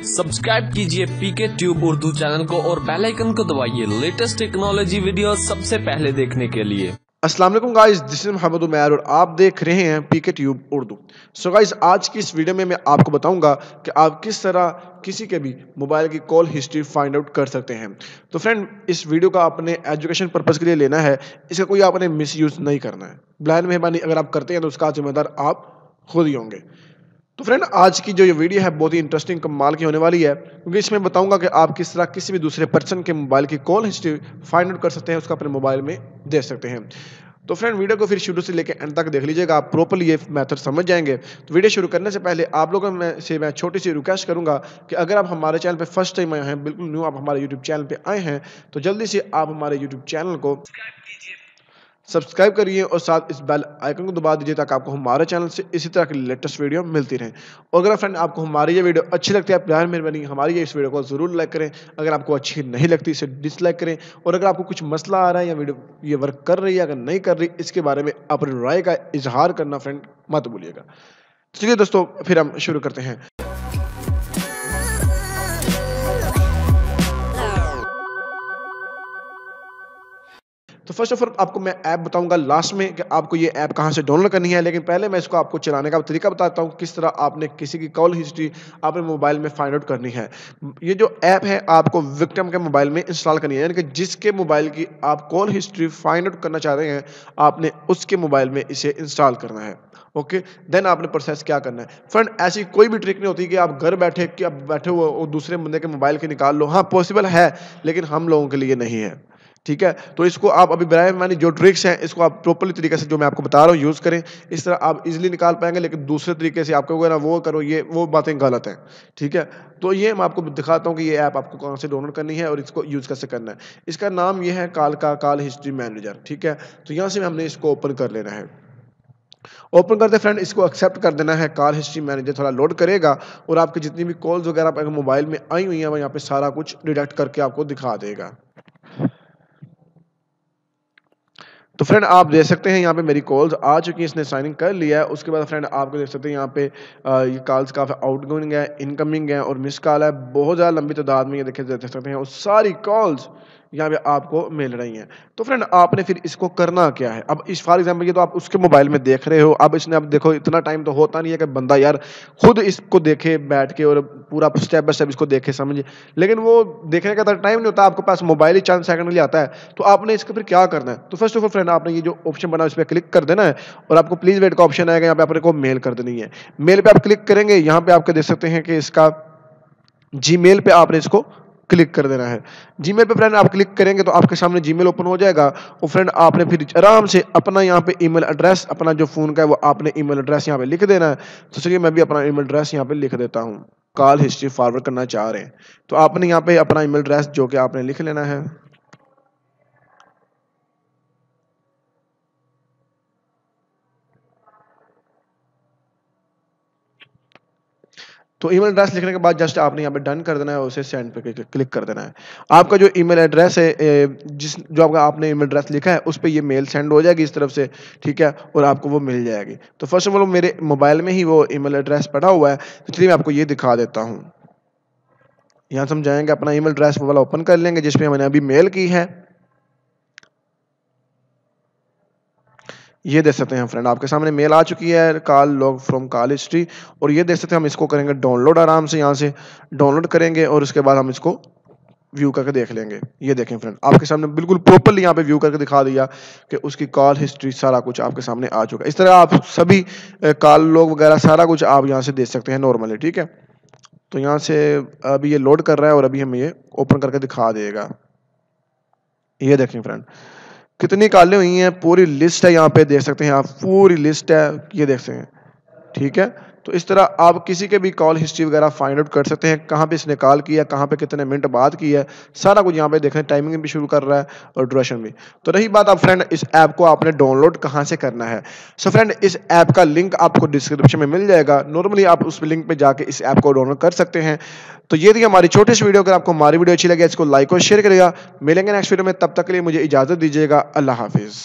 Subscribe कीजिए पीके Tube Urdu channel को और बेल आइकन को दबाइए लेटेस्ट टेक्नोलॉजी वीडियो सबसे पहले देखने के लिए। अस्सलाम वालेकुम guys, this is Mohammad Umair और आप देख रहे हैं PK Tube Urdu. So guys, आज की इस वीडियो में मैं आपको बताऊंगा कि आप किस तरह किसी के भी मोबाइल की कॉल हिस्ट्री फाइंड आउट कर सकते हैं। तो फ्रेंड, इस वीडियो का अपने एजुकेशन पर्पज़ के लिए लेना है, इसका कोई आपने मिसयूज़ नहीं करना है। ब्लाइंड मेहरबानी अगर आप करते हैं तो उसका जिम्मेदार आप खुद ही होंगे। तो फ्रेंड, आज की जो ये वीडियो है बहुत ही इंटरेस्टिंग कमाल की होने वाली है, क्योंकि इसमें बताऊंगा कि आप किस तरह किसी भी दूसरे पर्सन के मोबाइल की कॉल हिस्ट्री फाइंड आउट कर सकते हैं, उसका अपने मोबाइल में दे सकते हैं। तो फ्रेंड, वीडियो को फिर शुरू से लेकर एंड तक देख लीजिएगा, आप प्रॉपर्ली ये मेथड समझ जाएंगे। तो वीडियो शुरू करने से पहले आप लोगों में से मैं छोटी सी रिक्वेस्ट करूंगा कि अगर आप हमारे चैनल पे फर्स्ट टाइम आए हैं, बिल्कुल न्यू आप हमारे यूट्यूब चैनल पे आए हैं, तो जल्दी से आप हमारे यूट्यूब चैनल को सब्सक्राइब करिए और साथ इस बेल आइकन को दबा दीजिए ताकि आपको हमारे चैनल से इसी तरह की लेटेस्ट वीडियो मिलती रहे। और अगर फ्रेंड आपको हमारी ये वीडियो अच्छी लगती है, प्यार मेहरबानी हमारी ये इस वीडियो को ज़रूर लाइक करें। अगर आपको अच्छी नहीं लगती इसे डिसलाइक करें। और अगर आपको कुछ मसला आ रहा है या वीडियो ये वर्क कर रही है अगर नहीं कर रही, इसके बारे में अपनी राय का इजहार करना फ्रेंड मत भूलिएगा। चलिए दोस्तों, फिर हम शुरू करते हैं। तो फर्स्ट ऑफ ऑल आपको मैं ऐप बताऊंगा लास्ट में कि आपको ये ऐप कहाँ से डाउनलोड करनी है, लेकिन पहले मैं इसको आपको चलाने का तरीका बताता हूँ, किस तरह आपने किसी की कॉल हिस्ट्री अपने मोबाइल में फाइंड आउट करनी है। ये जो ऐप है आपको विक्टिम के मोबाइल में इंस्टॉल करनी है, यानी कि जिसके मोबाइल की आप कॉल हिस्ट्री फाइंड आउट करना चाह रहे हैं, आपने उसके मोबाइल में इसे इंस्टॉल करना है। ओके, देन आपने प्रोसेस क्या करना है। फ्रेंड, ऐसी कोई भी ट्रिक नहीं होती कि आप घर बैठे कि आप बैठे हुए और दूसरे बंदे के मोबाइल के निकाल लो। हाँ, पॉसिबल है, लेकिन हम लोगों के लिए नहीं है। ठीक है, तो इसको आप अभी बराए मानी जो ट्रिक्स हैं इसको आप प्रॉपर्ली तरीके से जो मैं आपको बता रहा हूँ यूज़ करें, इस तरह आप इजीली निकाल पाएंगे। लेकिन दूसरे तरीके से आपको वगैरह वो करो, ये वो बातें गलत हैं। ठीक है, तो ये मैं आपको दिखाता हूँ कि ये ऐप आपको कहाँ से डाउनलोड करनी है और इसको यूज़ कैसे करना है। इसका नाम ये है कॉल हिस्ट्री मैनेजर। ठीक है, तो यहाँ से हमने इसको ओपन कर लेना है। ओपन करते फ्रेंड इसको एक्सेप्ट कर देना है। कॉल हिस्ट्री मैनेजर थोड़ा लोड करेगा और आपकी जितनी भी कॉल्स वगैरह आपके मोबाइल में आई हुई हैं वो यहाँ पे सारा कुछ डिडक्ट करके आपको दिखा देगा। तो फ्रेंड, आप देख सकते हैं यहाँ पे मेरी कॉल्स आ चुकी हैं, इसने साइन इन कर लिया है। उसके बाद फ्रेंड आपको देख सकते हैं यहाँ पे ये कॉल्स काफ़ी आउटगोइंग है, इनकमिंग है और मिस कॉल है। बहुत ज़्यादा लंबी तादाद में ये देख सकते हैं और सारी कॉल्स यहाँ पे आपको मिल रही हैं। तो फ्रेंड, आपने फिर इसको करना क्या है। अब इस फॉर एग्जाम्पल ये तो आप उसके मोबाइल में देख रहे हो। अब इसने अब देखो इतना टाइम तो होता नहीं है कि बंदा यार खुद इसको देखे बैठ के और पूरा स्टेप बाय स्टेप इसको देखे समझे, लेकिन वो देखने का टाइम नहीं होता। आपके पास मोबाइल ही चंद सेकंड के लिए आता है, तो आपने इसको फिर क्या करना है। तो फर्स्ट ऑफ ऑल फ्रेंड, आपने ये जो ऑप्शन बना है इस पर क्लिक कर देना है और आपको प्लीज वेट का ऑप्शन आएगा, यहाँ पे आपने को मेल कर देनी है। मेल पे आप क्लिक करेंगे, यहाँ पे आपके देख सकते हैं कि इसका जीमेल पे आपने इसको क्लिक कर देना है। जीमेल पे फ्रेंड आप क्लिक करेंगे तो आपके सामने जीमेल ओपन हो जाएगा और फ्रेंड आपने फिर आराम से अपना यहाँ पे ईमेल एड्रेस, अपना जो फ़ोन का है वो आपने ईमेल एड्रेस यहाँ पे लिख देना है। तो चलिए मैं भी अपना ईमेल एड्रेस यहाँ पे लिख देता हूँ। कॉल हिस्ट्री फॉरवर्ड करना चाह रहे हैं तो आपने यहाँ पे अपना ईमेल एड्रेस जो कि आपने लिख लेना है। तो ईमेल एड्रेस लिखने के बाद जस्ट आपने यहाँ पे डन कर देना है और उसे सेंड पे क्लिक कर देना है। आपका जो ईमेल एड्रेस है जो आपने ईमेल एड्रेस लिखा है उस पे ये मेल सेंड हो जाएगी इस तरफ से। ठीक है, और आपको वो मिल जाएगी। तो फर्स्ट ऑफ ऑल मेरे मोबाइल में ही वो ईमेल एड्रेस पड़ा हुआ है, तो चलिए मैं आपको ये दिखा देता हूँ। यहाँ से हम जाएंगे अपना ईमेल एड्रेस वाला ओपन कर लेंगे जिसपे मैंने अभी मेल की है। ये देख सकते हैं फ्रेंड आपके सामने मेल आ चुकी है, call log from call history. और ये देख सकते हैं, हम इसको करेंगे डाउनलोड, आराम से यहाँ से डाउनलोड करेंगे और उसके बाद हम इसको व्यू करके देख लेंगे। ये देखें फ्रेंड, आपके सामने बिल्कुल प्रॉपर्ली यहाँ पे व्यू करके दिखा दिया कि उसकी कॉल हिस्ट्री सारा कुछ आपके सामने आ चुका है। इस तरह आप सभी कॉल लॉग वगैरह सारा कुछ आप यहाँ से देख सकते हैं नॉर्मली। ठीक है, तो यहाँ से अभी ये लोड कर रहा है और अभी हमें ये ओपन करके दिखा देगा। ये देखें फ्रेंड कितनी कॉलें हुई हैं, पूरी लिस्ट है यहाँ पे देख सकते हैं आप, पूरी लिस्ट है ये देख सकते हैं। ठीक है, तो इस तरह आप किसी के भी कॉल हिस्ट्री वगैरह फाइंड आउट कर सकते हैं, कहाँ पे इसने कॉल किया, कहाँ पे कितने मिनट बाद किया है, सारा कुछ यहाँ पे देखें। टाइमिंग भी शुरू कर रहा है और ड्यूरेशन भी। तो रही बात आप फ्रेंड इस ऐप को आपने डाउनलोड कहाँ से करना है। सो फ्रेंड, इस ऐप का लिंक आपको डिस्क्रिप्शन में मिल जाएगा। नॉर्मली आप उस लिंक पे जाके इस ऐप को डाउनलोड कर सकते हैं। तो ये थी हमारी छोटी सी वीडियो। अगर आपको हमारी वीडियो अच्छी लगे इसको लाइक और शेयर करिएगा। मिलेंगे नेक्स्ट वीडियो में, तब तक के लिए मुझे इजाजत दीजिएगा। अल्लाह हाफिज।